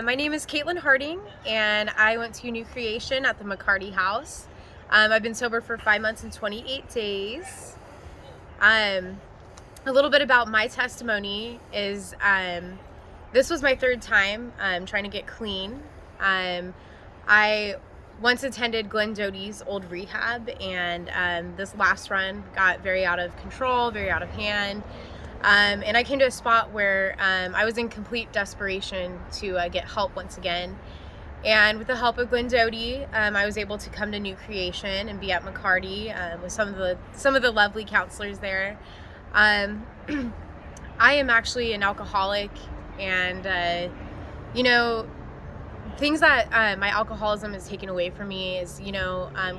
My name is Caitlin Harding, and I went to New Creation at the McCarty House. I've been sober for 5 months and 28 days. A little bit about my testimony is this was my third time trying to get clean. I once attended Glenn Doty's old rehab, and this last run got very out of control, very out of hand. And I came to a spot where I was in complete desperation to get help once again. And with the help of Glenn Doty, I was able to come to New Creation and be at McCarty with some of the lovely counselors there. I am actually an alcoholic, and things that my alcoholism has taken away from me is,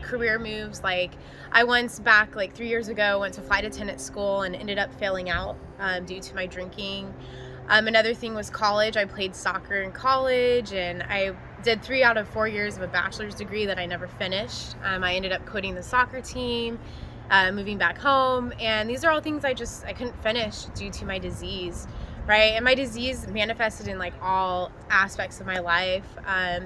career moves. Like I once back like 3 years ago went to flight attendant school and ended up failing out due to my drinking. Another thing was college. I played soccer in college, and I did 3 out of 4 years of a bachelor's degree that I never finished. I ended up quitting the soccer team, moving back home, and these are all things I couldn't finish due to my disease. Right, and my disease manifested in like all aspects of my life, the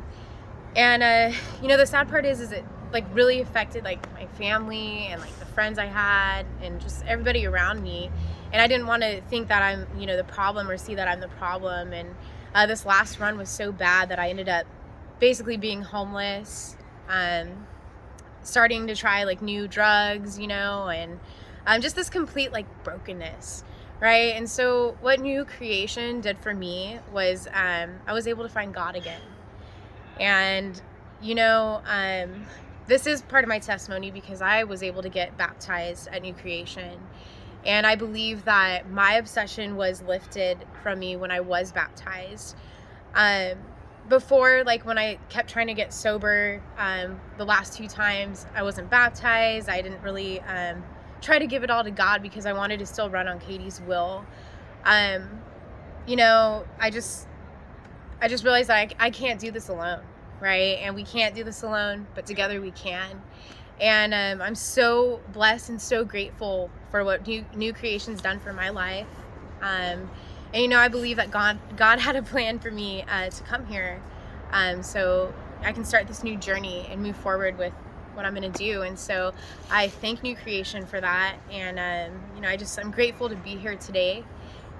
sad part is it like really affected like my family and like the friends I had and just everybody around me. And I didn't want to think that I'm the problem or see that I'm the problem. And this last run was so bad that I ended up basically being homeless, starting to try like new drugs, and just this complete like brokenness. Right. And so what New Creation did for me was I was able to find God again. And, this is part of my testimony because I was able to get baptized at New Creation. And I believe that my obsession was lifted from me when I was baptized. Before, like when I kept trying to get sober, the last 2 times I wasn't baptized. I didn't really try to give it all to God because I wanted to still run on Katie's will. I just realized that I can't do this alone, right? And we can't do this alone, but together we can. And I'm so blessed and so grateful for what New Creation's done for my life. And I believe that God had a plan for me to come here, so I can start this new journey and move forward with what I'm going to do. And so I thank New Creation for that. And, I'm grateful to be here today.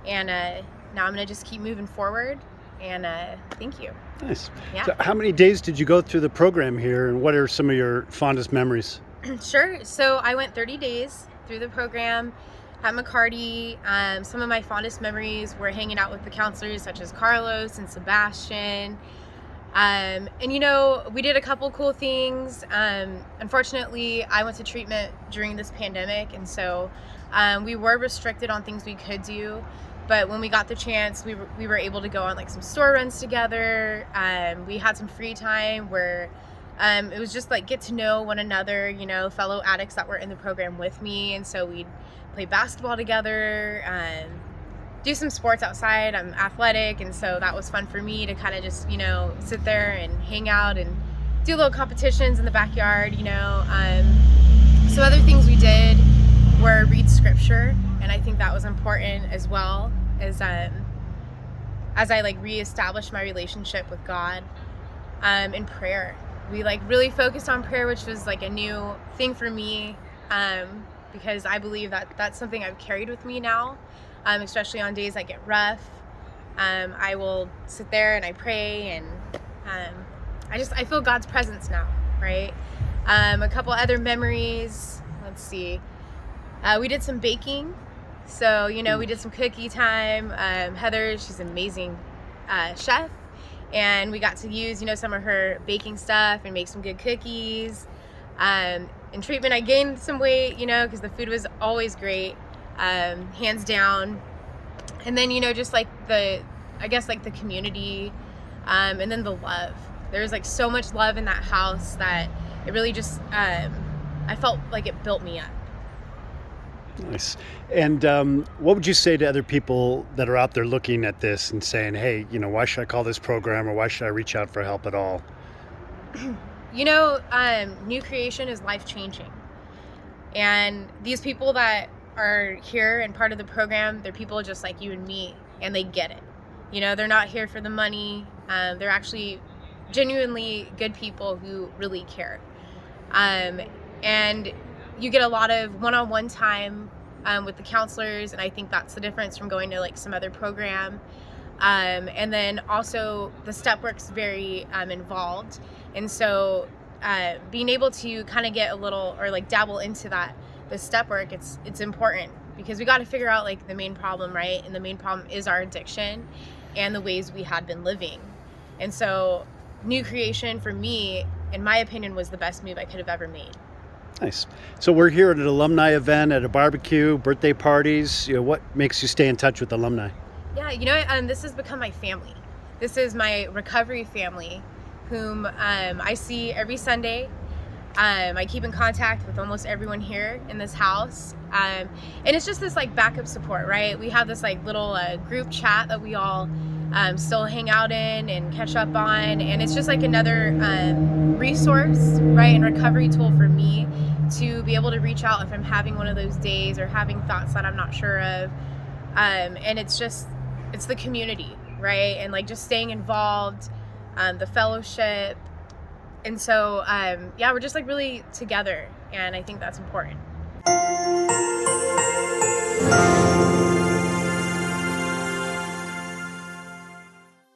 And now I'm going to just keep moving forward. And thank you. Nice. Yeah. So how many days did you go through the program here, and what are some of your fondest memories? Sure. So I went 30 days through the program at McCarty. Some of my fondest memories were hanging out with the counselors such as Carlos and Sebastian. We did a couple cool things. Unfortunately, I went to treatment during this pandemic, and so we were restricted on things we could do. But when we got the chance, we were able to go on like some store runs together. We had some free time where it was just like get to know one another, fellow addicts that were in the program with me. And so we'd play basketball together, do some sports outside. I'm athletic, and so that was fun for me to kind of just sit there and hang out and do little competitions in the backyard. So other things we did were read scripture, and I think that was important as well as I like reestablished my relationship with God in prayer. We like really focused on prayer, which was like a new thing for me, because I believe that that's something I've carried with me now. Especially on days that get rough, I will sit there and I pray, and I feel God's presence now, right? A couple other memories. Let's see. We did some baking, so we did some cookie time. Heather, she's an amazing chef, and we got to use some of her baking stuff and make some good cookies. In treatment, I gained some weight, because the food was always great. Hands down. And then just like the community, and then the love. There's like so much love in that house that it really just I felt like it built me up. Nice. And what would you say to other people that are out there looking at this and saying, hey, why should I call this program, or why should I reach out for help at all? New Creation is life-changing. And these people that are here and part of the program, they're people just like you and me, and they get it. They're not here for the money. They're actually genuinely good people who really care. And you get a lot of one-on-one time with the counselors, and I think that's the difference from going to like some other program. And then also the step work's very involved, and so being able to kind of get a little or like dabble into the step work, it's important because we got to figure out like the main problem, right? And the main problem is our addiction and the ways we had been living. And so New Creation for me, in my opinion, was the best move I could have ever made. Nice. So we're here at an alumni event, at a barbecue, birthday parties. What makes you stay in touch with alumni? Yeah, this has become my family. This is my recovery family, whom I see every Sunday. I keep in contact with almost everyone here in this house, and it's just this like backup support, right? We have this like little group chat that we all still hang out in and catch up on, and it's just like another resource, right, and recovery tool for me to be able to reach out if I'm having one of those days or having thoughts that I'm not sure of. And it's the community, right, and like just staying involved, the fellowship. And so, we're just like really together, and I think that's important.